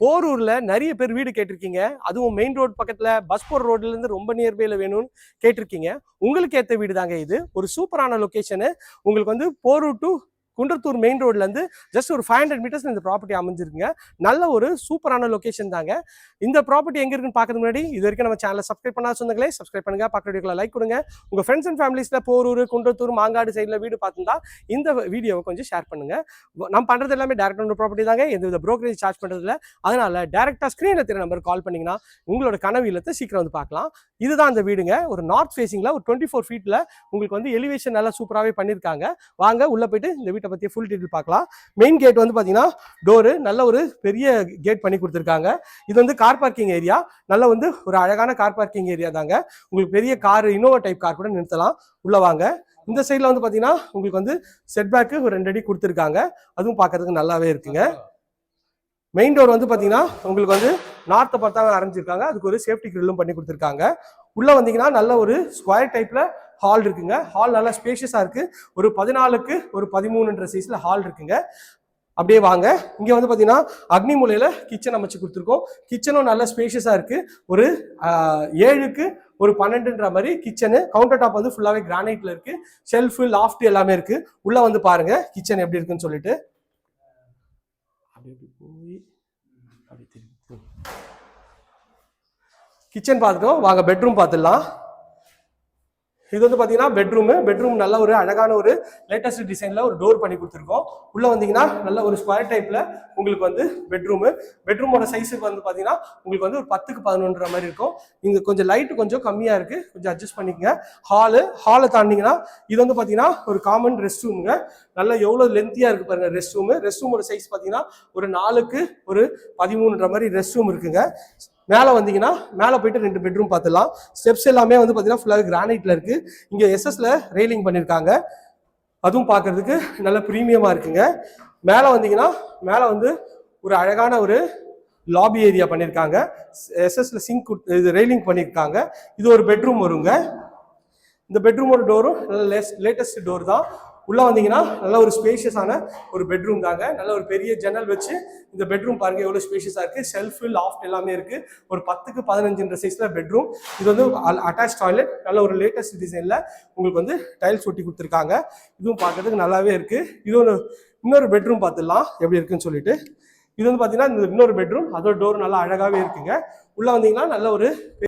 போரூர்ல நிறைய பேர் வீடு கேட்டிருக்கீங்க. அதுவும் மெயின் ரோடு பக்கத்துல பஸ் போற ரோட்ல இருந்து ரொம்ப நியர்பைல வேணும்னு கேட்டிருக்கீங்க. உங்களுக்கு ஏத்த வீடு தாங்க இது. ஒரு சூப்பரான லொகேஷனு. உங்களுக்கு வந்து போரூர் டு குன்றத்தூர் மெயின் ரோட்ல இருந்து ஜஸ்ட் ஒரு 500 மீட்டர்ஸ் இந்த ப்ராப்பர்ட்டி அமைஞ்சிருக்குங்க. நல்ல ஒரு சூப்பரான லொகேஷன் தாங்க. இந்த ப்ராப்பர்ட்டி எங்க இருக்குன்னு பார்க்கறதுக்கு முன்னாடி இது வரைக்கும் நம்ம சேனலை சப்ஸ்கிரைப் பண்ணாத சொந்தங்களே சப்ஸ்கிரைப் பண்ணுங்க, பக்கத்து வீடியோக்களை லைக் கொடுங்க. உங்க ஃப்ரெண்ட்ஸ் அண்ட் ஃபேமிலிஸ்ல போரூர், குன்றத்தூர், மாங்காடு சைட்ல வீடு பார்த்துருந்தா இந்த வீடியோவை கொஞ்சம் ஷேர் பண்ணுங்க. நம்ம பண்றது எல்லாமே டேரக்ட் ஆன ப்ராப்பர்ட்டி தாங்க. எந்த ப்ரோக்கரேஜ் சார்ஜ் பண்றது இல்லை. அதனால டேரக்டா ஸ்கிரீன்ல தெரிய நம்பர் கால் பண்ணீங்கன்னா உங்களோட கனவு இல்லத்தை சீக்கிரம் வந்து பார்க்கலாம். இதுதான் அந்த வீடுங்க. ஒரு நார்த் ஃபேசிங்ல ஒரு 24 ஃபீட்ல உங்களுக்கு வந்து எலிவேஷன் நல்லா சூப்பராகவே பண்ணியிருக்காங்க. வாங்க உள்ள போயிட்டு இந்த வீட்டை பத்தி ஃபுல் டீடைல் பார்க்கலாம். மெயின் கேட் வந்து பாத்தீங்கன்னா டோரு நல்ல ஒரு பெரிய கேட் பண்ணி கொடுத்துருக்காங்க. இது வந்து கார் பார்க்கிங் ஏரியா. நல்ல வந்து ஒரு அழகான கார் பார்க்கிங் ஏரியா தாங்க. உங்களுக்கு பெரிய கார், இனோவா டைப் கார் கூட நிறுத்தலாம். உள்ள வாங்க. இந்த சைட்ல வந்து பாத்தீங்கன்னா உங்களுக்கு வந்து செட் பேக்கு ஒரு 2 அடி கொடுத்துருக்காங்க. அதுவும் பார்க்கறதுக்கு நல்லாவே இருக்குங்க. மெயின் டோர் வந்து பாத்தீங்கன்னா உங்களுக்கு வந்து நார்த்தை பார்த்தாங்க ஆரம்பிச்சிருக்காங்க. அதுக்கு ஒரு சேஃப்டி கிரில்லும் பண்ணி கொடுத்துருக்காங்க. உள்ள வந்தீங்கன்னா நல்ல ஒரு ஸ்கொயர் டைப்ல ஹால் இருக்குங்க. ஹால் நல்லா ஸ்பேஷியஸா இருக்கு. ஒரு 14க்கு ஒரு 13 சைஸ்ல ஹால் இருக்குங்க. அப்படியே வாங்க. இங்க வந்து பாத்தீங்கன்னா அக்னி மூலையில கிச்சன் அமைச்சு கொடுத்துருக்கோம். கிச்சனும் நல்ல ஸ்பேஷியஸா இருக்கு. ஒரு 7க்கு ஒரு 12ன்ற மாதிரி கிச்சனு. கவுண்டர் டாப் வந்து ஃபுல்லாவே கிரானைட்ல இருக்கு. ஷெல்ஃப், லாஃப்ட் எல்லாமே இருக்கு. உள்ள வந்து பாருங்க கிச்சன் எப்படி இருக்குன்னு சொல்லிட்டு. கிச்சன் பார்த்துட்டோம். வாங்க பெட்ரூம் பார்த்துடலாம். இது வந்து பாத்தீங்கன்னா பெட்ரூம் நல்ல ஒரு அழகான ஒரு லேட்டஸ்ட் டிசைன்ல ஒரு டோர் பண்ணி கொடுத்துருக்கோம். உள்ள வந்தீங்கன்னா நல்ல ஒரு ஸ்கொயர் டைப்ல உங்களுக்கு வந்து பெட்ரூமோட சைஸுக்கு வந்து பாத்தீங்கன்னா உங்களுக்கு வந்து ஒரு 10க்கு 11 மாதிரி இருக்கும். இங்க கொஞ்சம் லைட் கொஞ்சம் கம்மியா இருக்கு, கொஞ்சம் அட்ஜஸ்ட் பண்ணிக்கங்க. ஹாலை தாண்டிங்கன்னா இது வந்து பாத்தீங்கன்னா ஒரு காமன் ரெஸ்ட் ரூமுங்க. நல்லா எவ்வளவு லென்த்தியா இருக்கு பாருங்க ரெஸ்ட் ரூமோட சைஸ் பாத்தீங்கன்னா ஒரு 4க்கு ஒரு 13 மாதிரி ரெஸ்ட் ரூம் இருக்குங்க. மேலே வந்தீங்கன்னா மேலே போயிட்டு 2 பெட்ரூம் பார்த்துலாம். ஸ்டெப்ஸ் எல்லாமே வந்து பார்த்தீங்கன்னா ஃபுல்லாக கிரானைட்ல இருக்கு. இங்கே எஸ்எஸ்ல ரெயிலிங் பண்ணியிருக்காங்க. அதுவும் பார்க்கறதுக்கு நல்ல ப்ரீமியமா இருக்குங்க. மேலே வந்தீங்கன்னா மேலே வந்து ஒரு அழகான ஒரு லாபி ஏரியா பண்ணியிருக்காங்க. எஸ்எஸ்ல சிங்க் இது ரெயிலிங் பண்ணியிருக்காங்க. இது ஒரு பெட்ரூம் வருங்க. இந்த பெட்ரூமோட டோரும் நல்ல லேட்டஸ்ட் டோர் தான். உள்ள வந்தீங்கன்னா நல்ல ஒரு ஸ்பேஷியஸான ஒரு பெட்ரூம் தாங்க. நல்ல ஒரு பெரிய ஜன்னல் வச்சு இந்த பெட்ரூம் பாருங்க எவ்வளவு ஸ்பேஷியஸா இருக்கு. ஷெல்ஃப், லாஃப்ட் எல்லாமே இருக்கு. ஒரு 10க்கு 15 சைஸ்ல பெட்ரூம். இது வந்து அட்டாச் டாய்லெட். நல்ல ஒரு லேட்டஸ்ட் டிசைன்ல உங்களுக்கு வந்து டைல்ஸ் ஒட்டி கொடுத்துருக்காங்க. இதுவும் பார்க்கறதுக்கு நல்லாவே இருக்கு. இது ஒரு இன்னொரு பெட்ரூம் பார்த்துடலாம் எப்படி இருக்குன்னு சொல்லிட்டு. இது வந்து பாத்தீங்கன்னா இன்னொரு பெட்ரூம். அதோட டோர் நல்லா அழகாவே இருக்குங்க. உள்ள வந்தீங்கன்னா நல்ல ஒரு